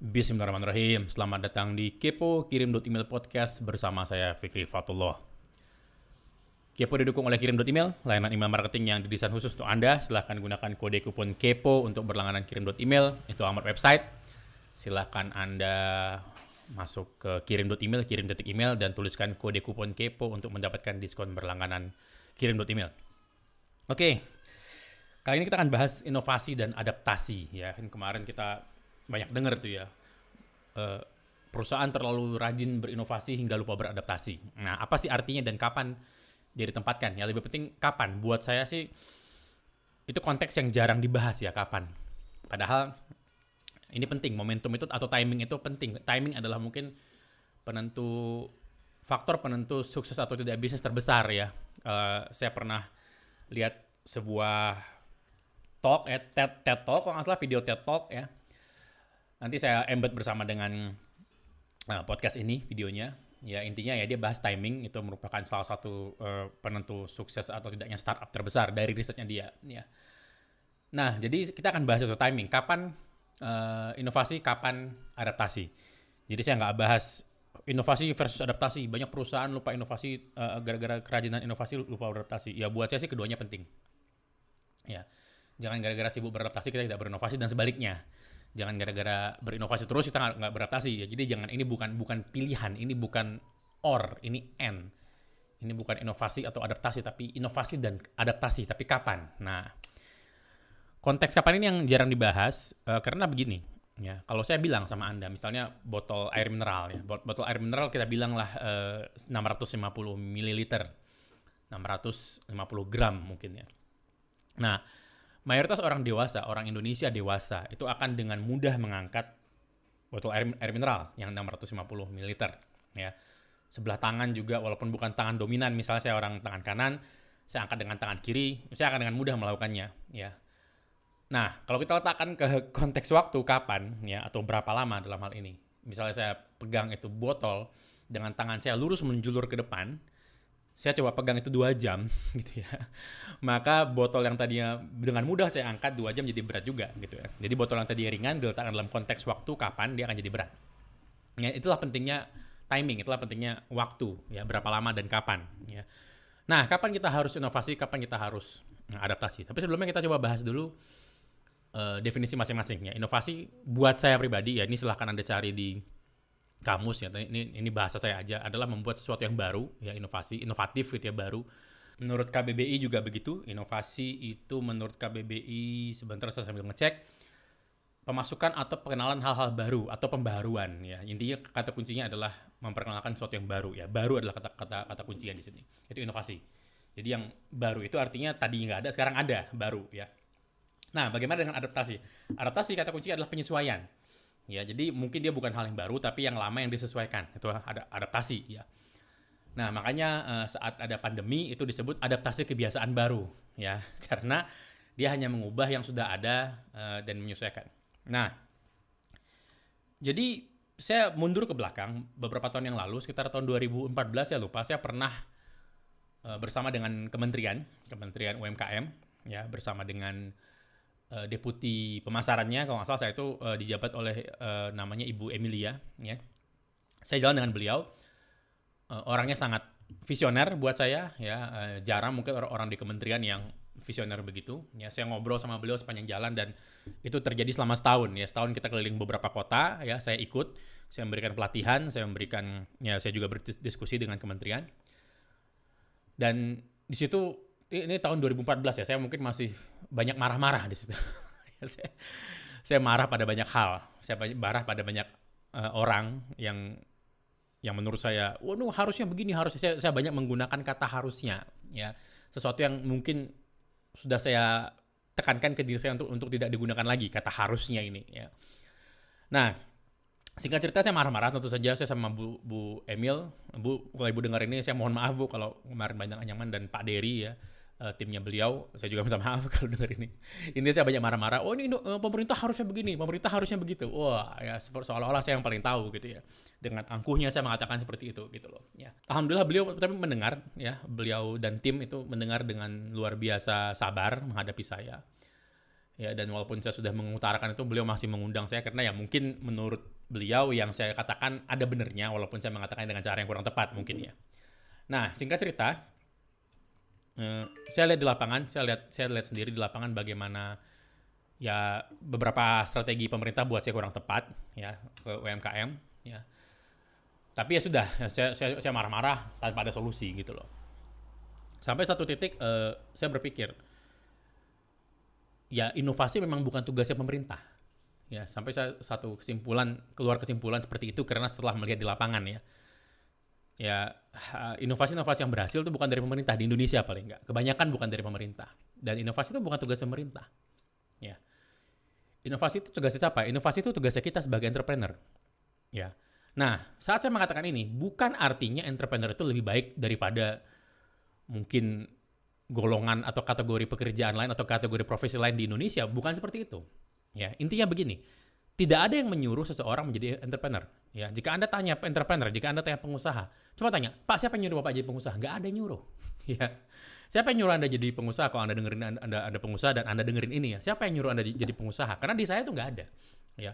Bismillahirrahmanirrahim. Selamat datang di Kepo Kirim.email Podcast bersama saya Fikri Fatullah. Kepo didukung oleh Kirim.email, layanan email marketing yang didesain khusus untuk Anda. Silahkan gunakan kode kupon Kepo untuk berlangganan Kirim.email. Itu alamat website. Silahkan Anda masuk ke Kirim.email, kirim.email, dan tuliskan kode kupon Kepo untuk mendapatkan diskon berlangganan Kirim.email. Oke, kali ini kita akan bahas inovasi dan adaptasi. Ya, kemarin kita banyak dengar tuh ya, perusahaan terlalu rajin berinovasi hingga lupa beradaptasi. Nah, apa sih artinya dan kapan dia ditempatkan? Ya, lebih penting kapan. Buat saya sih itu konteks yang jarang dibahas ya, kapan. Padahal ini penting, momentum itu atau timing itu penting. Timing adalah mungkin faktor penentu sukses atau tidak bisnis terbesar ya. Saya pernah lihat sebuah talk, TED Talk, kalau nggak salah video TED Talk ya. Nanti saya embed bersama dengan podcast ini videonya. Ya intinya ya dia bahas timing itu merupakan salah satu penentu sukses atau tidaknya startup terbesar dari risetnya dia. Ya. Nah jadi kita akan bahas soal timing. Kapan inovasi, kapan adaptasi. Jadi saya nggak bahas inovasi versus adaptasi. Banyak perusahaan lupa inovasi gara-gara kerajinan inovasi lupa beradaptasi. Ya buat saya sih keduanya penting. Ya jangan gara-gara sibuk beradaptasi kita tidak berinovasi dan sebaliknya. Jangan gara-gara berinovasi terus kita nggak beradaptasi ya. Jadi jangan, ini bukan pilihan, ini bukan or, ini and. Ini bukan inovasi atau adaptasi, tapi inovasi dan adaptasi. Tapi kapan? Nah, konteks kapan ini yang jarang dibahas karena begini. Ya, kalau saya bilang sama Anda, misalnya botol air mineral ya, botol air mineral kita bilang lah 650 ml, 650 gram mungkin ya. Nah, mayoritas orang dewasa, orang Indonesia dewasa, itu akan dengan mudah mengangkat botol air mineral yang 650 ml. Ya. Sebelah tangan juga, walaupun bukan tangan dominan, misalnya saya orang tangan kanan, saya angkat dengan tangan kiri, saya akan dengan mudah melakukannya. Ya. Nah, kalau kita letakkan ke konteks waktu, kapan, ya, atau berapa lama dalam hal ini. Misalnya saya pegang itu botol, dengan tangan saya lurus menjulur ke depan, saya coba pegang itu 2 jam gitu ya. Maka botol yang tadinya dengan mudah saya angkat 2 jam jadi berat juga gitu ya. Jadi botol yang tadinya ringan diletakkan dalam konteks waktu kapan dia akan jadi berat. Ya, itulah pentingnya timing, itulah pentingnya waktu ya, berapa lama dan kapan ya. Nah, kapan kita harus inovasi, kapan kita harus adaptasi. Tapi sebelumnya kita coba bahas dulu definisi masing-masing ya. Inovasi buat saya pribadi ya, ini silahkan Anda cari di kamus ya, ini bahasa saya aja, adalah membuat sesuatu yang baru ya, inovatif gitu ya, baru. Menurut KBBI juga begitu. Inovasi itu menurut KBBI, sebentar saya sambil ngecek, pemasukan atau pengenalan hal-hal baru atau pembaharuan ya. Intinya kata kuncinya adalah memperkenalkan sesuatu yang baru ya. Baru adalah kata kuncinya di sini. Itu inovasi. Jadi yang baru itu artinya tadi nggak ada, sekarang ada, baru ya. Nah, bagaimana dengan adaptasi? Adaptasi kata kuncinya adalah penyesuaian. Ya, jadi mungkin dia bukan hal yang baru, tapi yang lama yang disesuaikan. Itu ada adaptasi, ya. Nah, makanya saat ada pandemi itu disebut adaptasi kebiasaan baru, ya, karena dia hanya mengubah yang sudah ada dan menyesuaikan. Nah, jadi saya mundur ke belakang beberapa tahun yang lalu, sekitar tahun 2014 ya lupa, saya pernah bersama dengan Kementerian UMKM, ya, bersama dengan deputi pemasarannya, kalau nggak salah saya itu dijabat oleh namanya Ibu Emilia, ya. Saya jalan dengan beliau, orangnya sangat visioner buat saya, ya. Jarang mungkin orang di kementerian yang visioner begitu, ya. Saya ngobrol sama beliau sepanjang jalan dan itu terjadi selama setahun, ya. Setahun kita keliling beberapa kota, ya. Saya ikut, saya memberikan pelatihan, saya juga berdiskusi dengan kementerian. Dan di situ ini tahun 2014 ya, saya mungkin masih banyak marah-marah di situ. saya marah pada banyak hal, saya marah pada banyak orang yang menurut saya, harusnya begini, harusnya saya banyak menggunakan kata harusnya, ya, sesuatu yang mungkin sudah saya tekankan ke diri saya untuk tidak digunakan lagi kata harusnya ini, ya. Nah, singkat cerita saya marah-marah, tentu saja saya sama Bu Emil, Bu, kalau Ibu dengar ini saya mohon maaf Bu kalau kemarin banyak nyaman, dan Pak Dery ya, timnya beliau, saya juga minta maaf kalau dengar ini. Ini saya banyak marah-marah. Ini pemerintah harusnya begini, pemerintah harusnya begitu. Wah, ya seolah-olah saya yang paling tahu gitu ya. Dengan angkuhnya saya mengatakan seperti itu gitu loh. Ya. Alhamdulillah beliau tapi mendengar ya, beliau dan tim itu mendengar dengan luar biasa sabar menghadapi saya. ya, dan walaupun saya sudah mengutarakan itu, beliau masih mengundang saya karena ya mungkin menurut beliau yang saya katakan ada benernya, walaupun saya mengatakan dengan cara yang kurang tepat mungkin ya. Nah, singkat cerita, saya lihat di lapangan, saya lihat sendiri di lapangan bagaimana ya beberapa strategi pemerintah buat saya kurang tepat ya ke UMKM ya. Tapi ya sudah, saya marah-marah tanpa ada solusi gitu loh. Sampai satu titik saya berpikir, ya inovasi memang bukan tugasnya pemerintah. Ya, sampai saya keluar kesimpulan seperti itu karena setelah melihat di lapangan ya. Ya, inovasi-inovasi yang berhasil itu bukan dari pemerintah di Indonesia paling enggak. Kebanyakan bukan dari pemerintah. Dan inovasi itu bukan tugas pemerintah. Ya. Inovasi itu tugasnya siapa? Inovasi itu tugasnya kita sebagai entrepreneur. Ya. Nah, saat saya mengatakan ini, bukan artinya entrepreneur itu lebih baik daripada mungkin golongan atau kategori pekerjaan lain atau kategori profesi lain di Indonesia. Bukan seperti itu. Ya, intinya begini. Tidak ada yang menyuruh seseorang menjadi entrepreneur. Ya, jika Anda tanya entrepreneur, jika Anda tanya pengusaha, coba tanya, Pak, siapa yang nyuruh Bapak jadi pengusaha? Nggak ada yang nyuruh. Ya. Siapa yang nyuruh Anda jadi pengusaha? Kalau Anda dengerin Anda pengusaha dan Anda dengerin ini ya, siapa yang nyuruh Anda jadi pengusaha? Karena di saya itu nggak ada. Ya.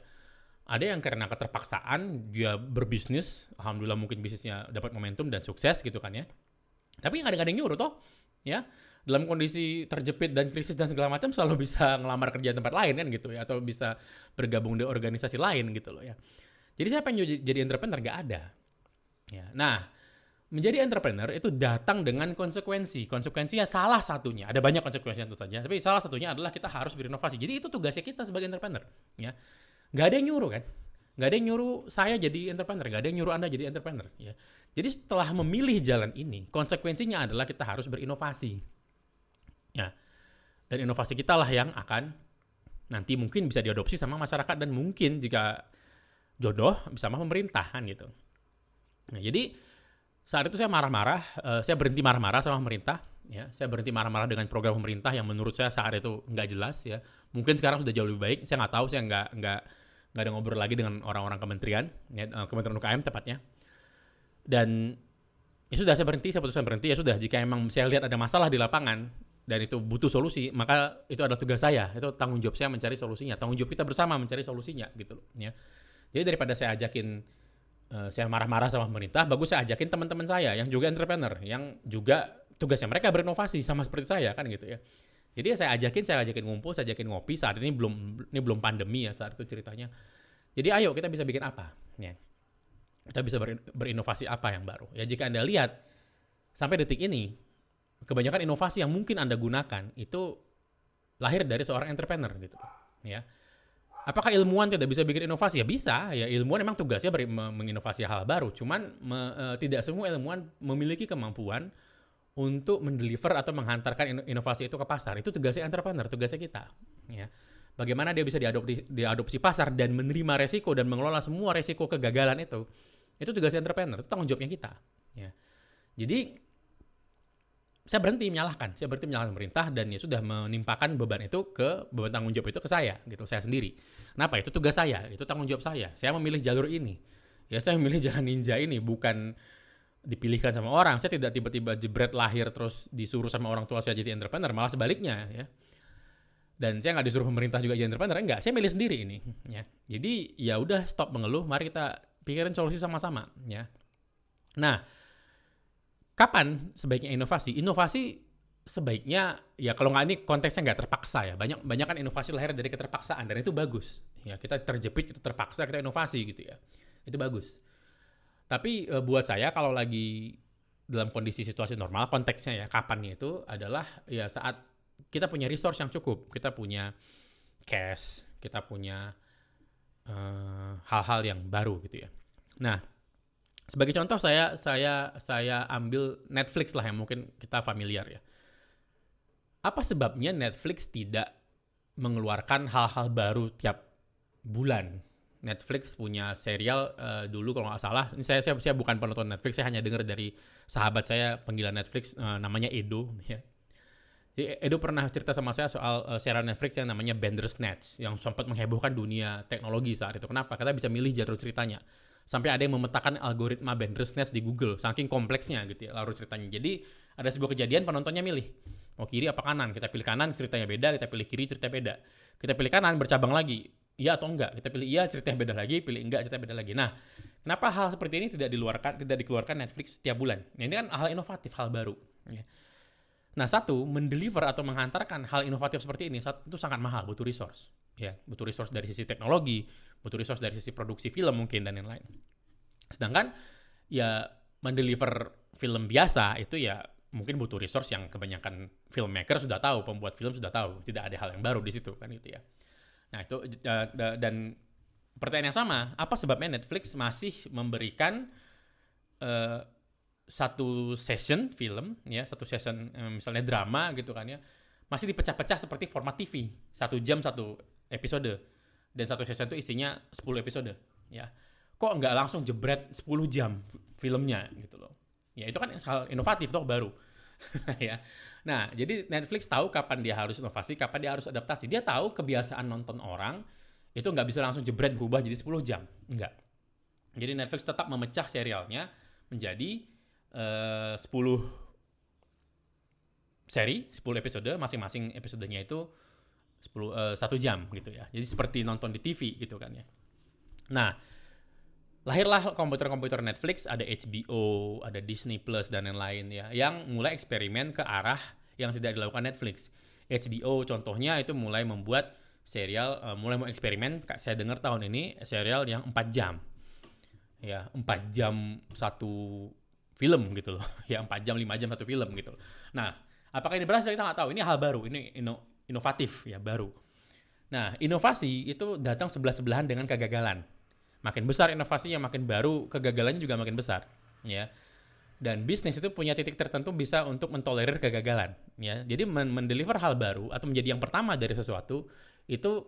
Ada yang karena keterpaksaan dia berbisnis, alhamdulillah mungkin bisnisnya dapat momentum dan sukses gitu kan ya. Tapi nggak ada yang nyuruh toh, ya. Dalam kondisi terjepit dan krisis dan segala macam selalu bisa ngelamar kerja tempat lain kan gitu ya, atau bisa bergabung di organisasi lain gitu loh ya. Jadi siapa yang jadi entrepreneur? Nggak ada. Ya. Nah, menjadi entrepreneur itu datang dengan konsekuensi. Konsekuensinya salah satunya, ada banyak konsekuensi tentu saja, tapi salah satunya adalah kita harus berinovasi. Jadi itu tugasnya kita sebagai entrepreneur. Ya. Nggak ada yang nyuruh kan? Nggak ada yang nyuruh saya jadi entrepreneur, nggak ada yang nyuruh Anda jadi entrepreneur. Ya. Jadi setelah memilih jalan ini, konsekuensinya adalah kita harus berinovasi. Ya. Dan inovasi kita lah yang akan nanti mungkin bisa diadopsi sama masyarakat dan mungkin jika jodoh bisa sama pemerintah kan gitu. Nah, jadi saat itu saya marah-marah, saya berhenti marah-marah sama pemerintah. Ya, saya berhenti marah-marah dengan program pemerintah yang menurut saya saat itu nggak jelas ya. Mungkin sekarang sudah jauh lebih baik. Saya nggak tahu, saya nggak ada ngobrol lagi dengan orang-orang kementerian, ya, Kementerian UKM tepatnya. Dan ya sudah, saya putuskan berhenti. Ya sudah, jika emang saya lihat ada masalah di lapangan dan itu butuh solusi, maka itu adalah tugas saya. Itu tanggung jawab saya mencari solusinya. Tanggung jawab kita bersama mencari solusinya gitu loh. Ya. Jadi daripada saya ajakin, saya marah-marah sama pemerintah, bagus saya ajakin teman-teman saya yang juga entrepreneur, yang juga tugasnya mereka berinovasi sama seperti saya kan gitu ya. Jadi saya ajakin ngumpul, saya ajakin ngopi. Saat ini belum pandemi ya saat itu ceritanya. Jadi ayo kita bisa bikin apa? Ya. Kita bisa berinovasi apa yang baru? Ya jika Anda lihat sampai detik ini, kebanyakan inovasi yang mungkin Anda gunakan itu lahir dari seorang entrepreneur gitu. Ya. Apakah ilmuwan tidak bisa bikin inovasi? Ya bisa. Ya ilmuwan memang tugasnya menginovasi hal baru. Cuman tidak semua ilmuwan memiliki kemampuan untuk mendeliver atau menghantarkan inovasi itu ke pasar. Itu tugasnya entrepreneur, tugasnya kita. Ya. Bagaimana dia bisa diadopsi pasar dan menerima resiko dan mengelola semua resiko kegagalan itu tugasnya entrepreneur, itu tanggung jawabnya kita. Ya. Jadi saya berhenti menyalahkan pemerintah dan ya sudah menimpakan beban tanggung jawab itu ke saya gitu, saya sendiri. Kenapa? Itu tugas saya, itu tanggung jawab saya. Saya memilih jalur ini. Ya saya memilih jalan ninja ini, bukan dipilihkan sama orang. Saya tidak tiba-tiba jebret lahir terus disuruh sama orang tua saya jadi entrepreneur, malah sebaliknya ya. Dan saya nggak disuruh pemerintah juga jadi entrepreneur, enggak. Saya milih sendiri ini ya. Jadi ya udah, stop mengeluh, mari kita pikirin solusi sama-sama ya. Nah, kapan sebaiknya inovasi? Inovasi sebaiknya ya kalau nggak, ini konteksnya nggak terpaksa ya. Banyak kan inovasi lahir dari keterpaksaan dan itu bagus. Ya kita terjepit, kita terpaksa, kita inovasi gitu ya. Itu bagus. Tapi buat saya kalau lagi dalam kondisi situasi normal, konteksnya ya kapannya itu adalah ya saat kita punya resource yang cukup, kita punya cash, kita punya hal-hal yang baru gitu ya. Nah, sebagai contoh saya ambil Netflix lah yang mungkin kita familiar ya. Apa sebabnya Netflix tidak mengeluarkan hal-hal baru tiap bulan? Netflix punya serial dulu kalau nggak salah. Ini saya bukan penonton Netflix, saya hanya dengar dari sahabat saya penggila Netflix namanya Edo. Ya. Jadi Edo pernah cerita sama saya soal serial Netflix yang namanya Bandersnatch yang sempat menghebohkan dunia teknologi saat itu. Kenapa? Kita bisa milih jalur ceritanya. Sampai ada yang memetakan algoritma Bandersnatch di Google, saking kompleksnya gitu ya alur ceritanya. Jadi ada sebuah kejadian penontonnya milih Mau kiri apa kanan? Kita pilih kanan, ceritanya beda. Kita pilih kiri, ceritanya beda. Kita pilih kanan, bercabang lagi. Iya atau enggak? Kita pilih iya, ceritanya beda lagi. Pilih enggak, ceritanya beda lagi. Nah, kenapa hal seperti ini tidak dikeluarkan Netflix setiap bulan? Nah, ini kan hal inovatif, hal baru. Ya. Nah, satu, mendeliver atau menghantarkan hal inovatif seperti ini itu sangat mahal, butuh resource. Ya, butuh resource dari sisi teknologi, butuh resource dari sisi produksi film mungkin dan lain-lain. Sedangkan ya mendeliver film biasa itu ya mungkin butuh resource yang kebanyakan filmmaker sudah tahu, pembuat film sudah tahu, tidak ada hal yang baru di situ kan gitu ya. Nah, itu dan pertanyaan yang sama, apa sebabnya Netflix masih memberikan satu session film ya, satu session misalnya drama gitu kan ya, masih dipecah-pecah seperti format TV, 1 jam 1 episode, dan satu session itu isinya 10 episode ya. Kok nggak langsung jebret 10 jam filmnya gitu loh. Ya itu kan hal inovatif toh, baru. Ya. Nah, jadi Netflix tahu kapan dia harus inovasi, kapan dia harus adaptasi. Dia tahu kebiasaan nonton orang itu nggak bisa langsung jebret berubah jadi 10 jam. Enggak. Jadi Netflix tetap memecah serialnya menjadi 10 seri, 10 episode, masing-masing episodenya itu 1 jam gitu ya. Jadi seperti nonton di TV gitu kan ya. Nah, lahirlah komputer-komputer Netflix, ada HBO, ada Disney Plus dan lain-lain ya, yang mulai eksperimen ke arah yang tidak dilakukan Netflix. HBO contohnya itu mulai membuat serial, mulai mau eksperimen, saya dengar tahun ini serial yang 4 jam. Ya, 4 jam satu film gitu loh. Ya, 4 jam, 5 jam satu film gitu loh. Nah, apakah ini berhasil? Kita nggak tahu. Ini hal baru, ini inovatif ya, baru. Nah, inovasi itu datang sebelah-sebelahan dengan kegagalan. Makin besar inovasinya, makin baru, kegagalannya juga makin besar. Ya. Dan bisnis itu punya titik tertentu bisa untuk mentolerir kegagalan. Ya. Jadi mendeliver hal baru atau menjadi yang pertama dari sesuatu itu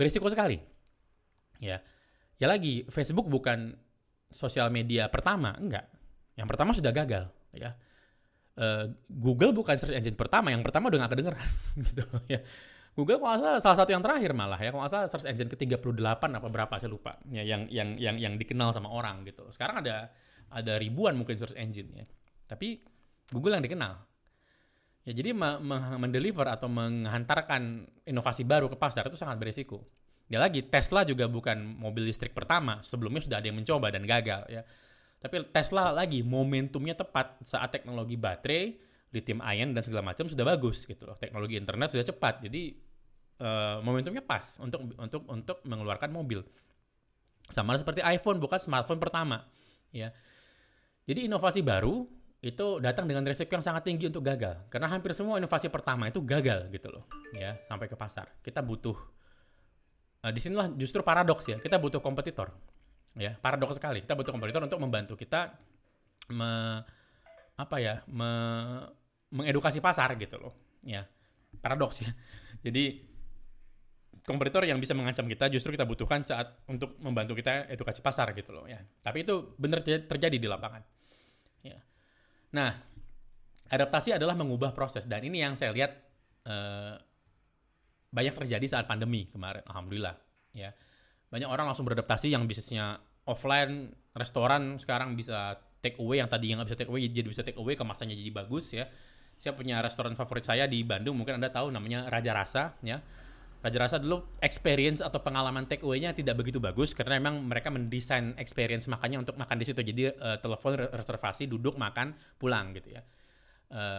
berisiko sekali. Ya. Ya lagi, Facebook bukan sosial media pertama, enggak. Yang pertama sudah gagal. Ya. Google bukan search engine pertama, yang pertama udah nggak kedengeran. Gitu, ya. Google kalau salah satu yang terakhir malah ya, kalau nggak salah search engine ke-38 apa berapa saya lupa ya, yang dikenal sama orang gitu. Sekarang ada ribuan mungkin search engine ya. Tapi Google yang dikenal. Ya jadi mendeliver atau menghantarkan inovasi baru ke pasar itu sangat berisiko. Ya lagi, Tesla juga bukan mobil listrik pertama, sebelumnya sudah ada yang mencoba dan gagal ya. Tapi Tesla lagi momentumnya tepat saat teknologi baterai, lithium ion dan segala macam sudah bagus gitu loh. Teknologi internet sudah cepat. Jadi momentumnya pas untuk mengeluarkan mobil. Sama seperti iPhone, bukan smartphone pertama, ya. Jadi inovasi baru itu datang dengan resiko yang sangat tinggi untuk gagal. Karena hampir semua inovasi pertama itu gagal gitu loh, ya, sampai ke pasar. Kita butuh disinilah justru paradoks ya. Kita butuh kompetitor. Ya, paradoks sekali. Kita butuh kompetitor untuk membantu kita mengedukasi pasar gitu loh. Ya, paradoks ya. Jadi kompetitor yang bisa mengancam kita justru kita butuhkan saat untuk membantu kita edukasi pasar gitu loh ya. Tapi itu benar terjadi di lapangan. Ya. Nah, adaptasi adalah mengubah proses dan ini yang saya lihat banyak terjadi saat pandemi kemarin. Alhamdulillah ya. Banyak orang langsung beradaptasi yang bisnisnya offline, restoran sekarang bisa take away, yang tadinya nggak bisa take away jadi bisa take away, kemasannya jadi bagus ya. Saya punya restoran favorit saya di Bandung, mungkin Anda tahu, namanya Raja Rasa ya. Raja Rasa dulu experience atau pengalaman take away-nya tidak begitu bagus karena memang mereka mendesain experience makannya untuk makan di situ. Jadi telepon reservasi, duduk makan, pulang gitu ya.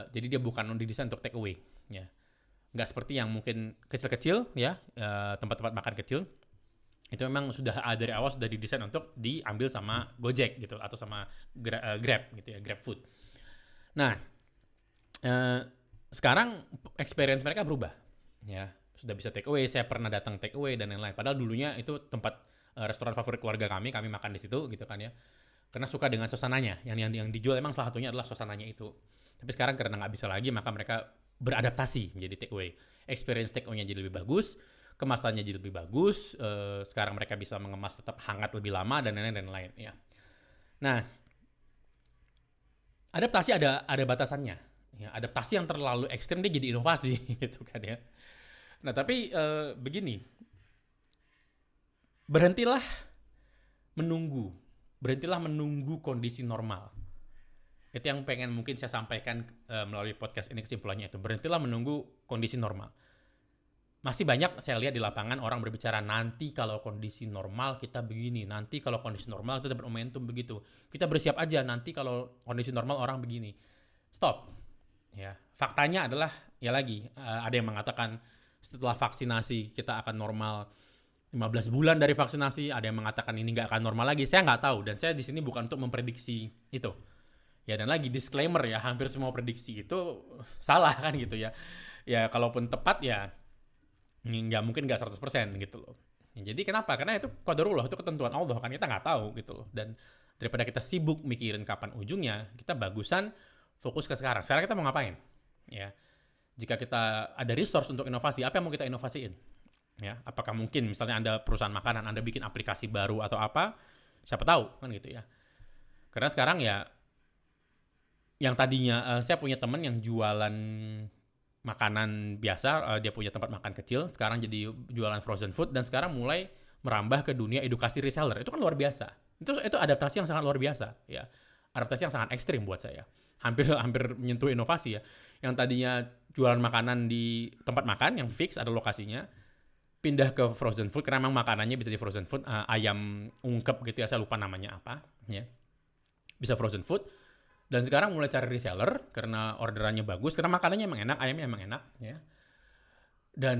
Jadi dia bukan didesain untuk take away ya. Nggak seperti yang mungkin kecil-kecil ya, tempat-tempat makan kecil. Itu memang sudah dari awal sudah didesain untuk diambil sama Gojek gitu atau sama Grab gitu ya, Grab Food. Nah, sekarang experience mereka berubah ya. Sudah bisa take away, saya pernah datang take away dan lain-lain. Padahal dulunya itu tempat restoran favorit keluarga kami makan di situ gitu kan ya. Karena suka dengan suasananya. Yang dijual emang salah satunya adalah suasananya itu. Tapi sekarang karena nggak bisa lagi, maka mereka beradaptasi menjadi take away. Experience take away-nya jadi lebih bagus, kemasannya jadi lebih bagus. Sekarang mereka bisa mengemas tetap hangat lebih lama dan lain-lain ya. Nah, adaptasi ada batasannya. Ya, adaptasi yang terlalu ekstrim dia jadi inovasi gitu kan ya. Nah tapi begini, berhentilah menunggu kondisi normal. Itu yang pengen mungkin saya sampaikan melalui podcast ini, kesimpulannya itu. Berhentilah menunggu kondisi normal. Masih banyak saya lihat di lapangan orang berbicara, nanti kalau kondisi normal kita begini, nanti kalau kondisi normal kita dapat momentum begitu. Kita bersiap aja nanti kalau kondisi normal orang begini. Stop. Ya, faktanya adalah ya lagi ada yang mengatakan setelah vaksinasi kita akan normal 15 bulan dari vaksinasi, ada yang mengatakan ini nggak akan normal lagi. Saya nggak tahu dan saya di sini bukan untuk memprediksi itu. Ya, dan lagi disclaimer ya, hampir semua prediksi itu salah kan gitu ya. Ya kalaupun tepat ya nggak mungkin nggak 100% gitu loh. Ya, jadi kenapa? Karena itu qadarullah, itu ketentuan Allah kan, kita nggak tahu gitu loh. Dan daripada kita sibuk mikirin kapan ujungnya, kita bagusan fokus ke sekarang. Sekarang kita mau ngapain? Ya, jika kita ada resource untuk inovasi, apa yang mau kita inovasiin? Ya, apakah mungkin misalnya Anda perusahaan makanan, Anda bikin aplikasi baru atau apa? Siapa tahu kan gitu ya. Karena sekarang ya, yang tadinya saya punya teman yang jualan makanan biasa, dia punya tempat makan kecil, sekarang jadi jualan frozen food, dan sekarang mulai merambah ke dunia edukasi reseller. Itu kan luar biasa. Itu adaptasi yang sangat luar biasa ya. Adaptasi yang sangat ekstrim buat saya. Hampir menyentuh inovasi ya. Yang tadinya jualan makanan di tempat makan yang fix ada lokasinya, pindah ke frozen food karena memang makanannya bisa di frozen food, ayam ungkep gitu ya, saya lupa namanya apa ya. Bisa frozen food. Dan sekarang mulai cari reseller karena orderannya bagus, karena makanannya emang enak, ayamnya emang enak ya. Dan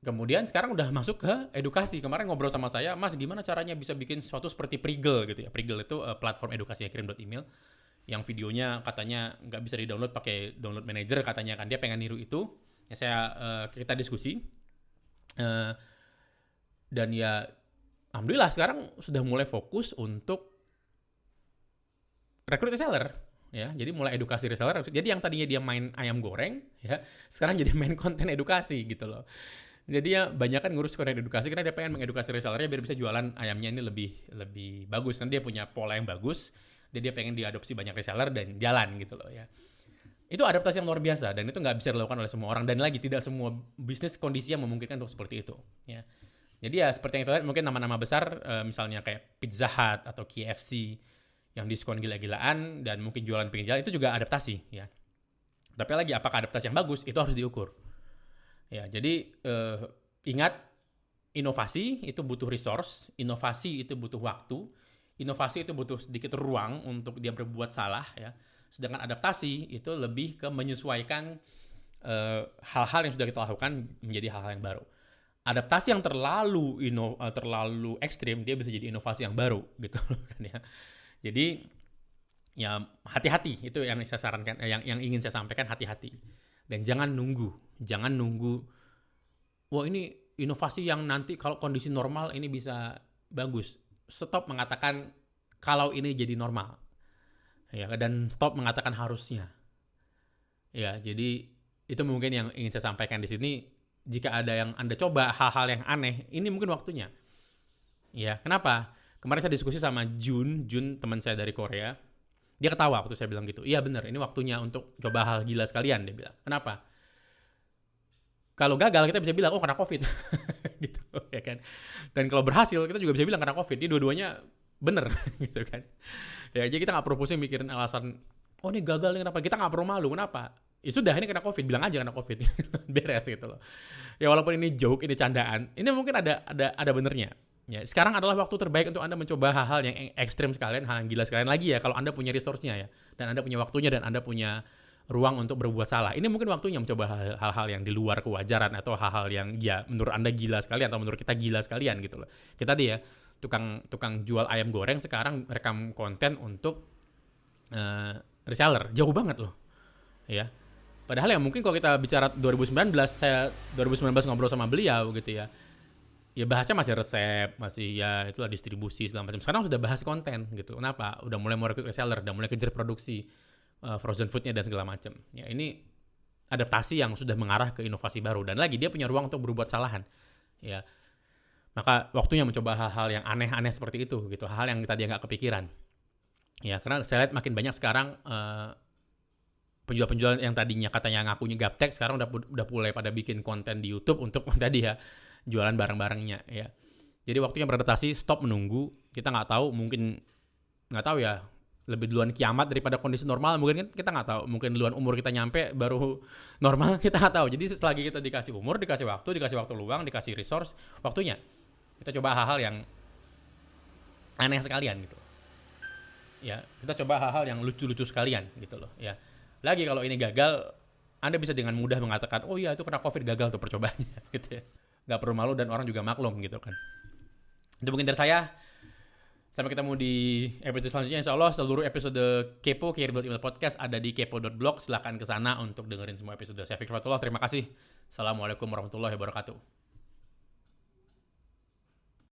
kemudian sekarang udah masuk ke edukasi. Kemarin ngobrol sama saya, Mas gimana caranya bisa bikin sesuatu seperti Prigel gitu ya. Prigel itu platform edukasi yang kirim.email, yang videonya katanya nggak bisa di-download pakai download manager katanya kan. Dia pengen niru itu. Ya kita diskusi. Dan ya alhamdulillah sekarang sudah mulai fokus untuk rekrut reseller. Ya, jadi mulai edukasi reseller. Jadi yang tadinya dia main ayam goreng, ya, sekarang jadi main konten edukasi gitu loh. Jadi ya banyak kan ngurus konten edukasi karena dia pengen mengedukasi resellernya biar bisa jualan ayamnya ini lebih bagus. Nanti dia punya pola yang bagus, dia pengen diadopsi banyak reseller dan jalan gitu loh ya. Itu adaptasi yang luar biasa dan itu nggak bisa dilakukan oleh semua orang, dan lagi tidak semua bisnis kondisi yang memungkinkan untuk seperti itu. Ya. Jadi ya seperti yang kita lihat, mungkin nama-nama besar misalnya kayak Pizza Hut atau KFC yang diskon gila-gilaan dan mungkin jualan pinggir jalan, itu juga adaptasi ya. Tapi lagi apakah adaptasi yang bagus, itu harus diukur. Ya, jadi ingat, inovasi itu butuh resource, inovasi itu butuh waktu, inovasi itu butuh sedikit ruang untuk dia berbuat salah ya. Sedangkan adaptasi itu lebih ke menyesuaikan hal-hal yang sudah kita lakukan menjadi hal-hal yang baru. Adaptasi yang terlalu ekstrim, dia bisa jadi inovasi yang baru gitu kan ya. Jadi ya hati-hati, itu yang saya sarankan, yang ingin saya sampaikan, hati-hati. Dan jangan nunggu. Wah ini inovasi yang nanti kalau kondisi normal ini bisa bagus. Stop mengatakan kalau ini jadi normal. Ya, dan stop mengatakan harusnya. Ya, jadi itu mungkin yang ingin saya sampaikan di sini. Jika ada yang Anda coba hal-hal yang aneh, ini mungkin waktunya. Ya, kenapa? Kemarin saya diskusi sama Jun teman saya dari Korea. Dia ketawa waktu saya bilang gitu. Iya benar, ini waktunya untuk coba hal gila sekalian, dia bilang. Kenapa? Kalau gagal kita bisa bilang, oh karena COVID. Gitu ya kan. Dan kalau berhasil kita juga bisa bilang karena COVID. Ini dua-duanya benar gitu kan. Ya, jadi kita nggak perlu pusing mikirin alasan, oh ini gagal nih kenapa? Kita nggak perlu malu, kenapa? Ya sudah, ini kena COVID, bilang aja kena COVID. Beres gitu loh. Ya walaupun ini joke, ini candaan, ini mungkin ada benernya. Ya, sekarang adalah waktu terbaik untuk Anda mencoba hal-hal yang ekstrim sekalian, hal yang gila sekalian lagi ya, kalau Anda punya resource-nya ya, dan Anda punya waktunya, dan Anda punya ruang untuk berbuat salah. Ini mungkin waktunya mencoba hal-hal yang di luar kewajaran, atau hal-hal yang ya menurut Anda gila sekalian, atau menurut kita gila sekalian gitu loh. Kita dia tukang jual ayam goreng sekarang rekam konten untuk reseller, jauh banget loh. Ya. Padahal ya mungkin kalau kita bicara 2019 ngobrol sama beliau gitu ya. Ya bahasnya masih resep, masih ya itulah distribusi segala macam. Sekarang sudah bahas konten gitu. Kenapa? Udah mulai mau rekrut reseller, udah mulai kejar produksi frozen foodnya dan segala macam. Ya ini adaptasi yang sudah mengarah ke inovasi baru, dan lagi dia punya ruang untuk berbuat kesalahan. Ya. Maka waktunya mencoba hal-hal yang aneh-aneh seperti itu gitu, hal-hal yang tadi nggak kepikiran. Ya, karena saya lihat makin banyak sekarang penjual-penjual yang tadinya katanya ngakunya gaptek, sekarang udah mulai pada bikin konten di YouTube untuk tadi ya jualan barang-barangnya ya. Jadi waktunya beradaptasi, stop menunggu. Kita nggak tahu, mungkin nggak tahu ya. lebih duluan kiamat daripada kondisi normal, mungkin kan kita nggak tahu, mungkin duluan umur kita nyampe baru normal, kita nggak tahu. Jadi selagi kita dikasih umur, dikasih waktu luang, dikasih resource, waktunya kita coba hal-hal yang aneh sekalian gitu ya, kita coba hal-hal yang lucu-lucu sekalian gitu loh ya. Lagi kalau ini gagal, Anda bisa dengan mudah mengatakan, oh iya itu kena covid, gagal tuh percobaannya gitu ya, nggak perlu malu dan orang juga maklum gitu kan. Itu mungkin dari saya. Sampai ketemu di episode selanjutnya. Insya Allah seluruh episode Kepo Care Email Podcast ada di kepo.blog. Silahkan ke sana untuk dengerin semua episode. Saya Fikri Fatullah. Terima kasih. Assalamualaikum warahmatullahi wabarakatuh.